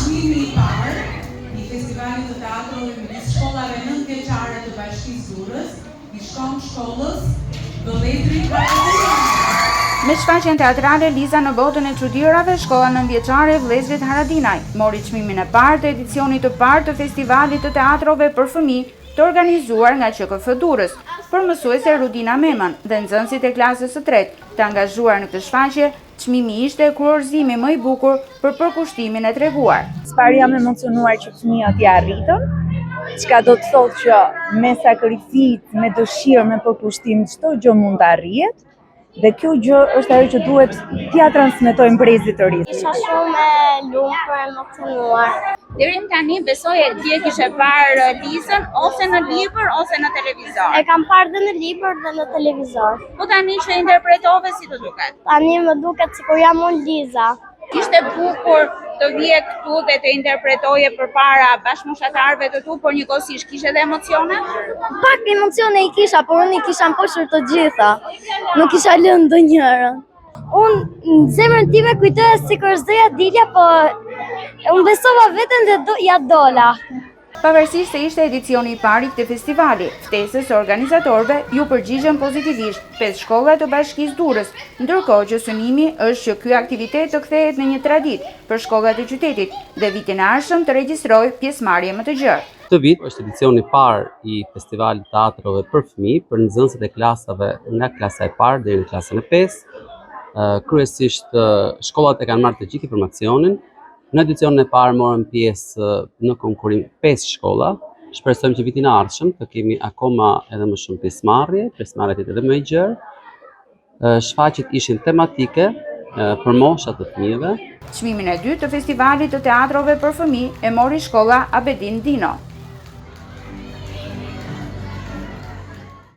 Çmimi I parë I festivalit të teatrove midis shkollave nëntëvjeçare të Bashkisë Durrës I shkon shkollës Vëlletri Me shfaqjen teatrale Liza në botën e çuditërave, shkolla nëntëvjeçare e vëllezërit Haradinaj mori çmimin e parë të edicionit të parë të festivalit të teatrove për fëmijë të organizuar nga QKF Durrës, për mësuese Rudina Meman dhe nxënësit e klasës së tretë të angazhuar në këtë shfaqje. Çmimi ishte kurorëzimi më I bukur për përkushtimin e treguar. Çfarë jam emocionuar që fëmijët ja arritën, çka do të thotë që me sakrificë, me dëshirë, me përkushtim çdo gjë mund të arrihet. Dhe kjo gjë është ajo që duhet t'ia transmetojmë brezit të ri. Isha shumë e lumtur, emocionuar. Deri tani besoj ti e kishe parë Lizën ose në libër ose në televizor. E kam parë dhe në libër dhe në televizor. Po tani që interpretove si të duket? Tani më duket sikur jam unë Liza. Ishte bukur të vije këtu dhe të interpretoje përpara bashkëmoshatarëve të tu, por njëkohësisht kishe dhe emocione? Pak emocione I kisha, por unë I kisha mposhur të gjitha. Nuk kisha lënë ndonjërin. Unë në zemrën time kujtohet sikur s'doja dilja, po unë besova veten dhe ja dola. Pavarësisht se ishte edicioni I parë I këtij festivali, ftesës së organizatorëve ju përgjigjen pozitivisht 5 shkolla të Bashkisë Durrës, ndërkohë që synimi është që ky aktivitet të kthehet në një traditë për shkollat e qytetit dhe vitin e ardhshëm të regjistrojë pjesëmarrje më të gjerë. Këtë vit është edicioni I parë I festivalit të teatrove për fëmijë për nxënësit e klasave nga klasa e parë deri në klasën e 5. Kryesisht shkollat e kanë marrë të gjithë informacionin. Në edicionin e parë morën pjesë në konkurim 5 shkolla. Shpresojmë që vitin e ardhshëm të kemi akoma edhe më shumë pjesëmarrje të jetë edhe më e gjerë. Shfaqjet ishin tematike për moshat të fëmijëve. Çmimin e dytë të festivalit të teatrove për fëmijë e mori shkolla Abedin Dino.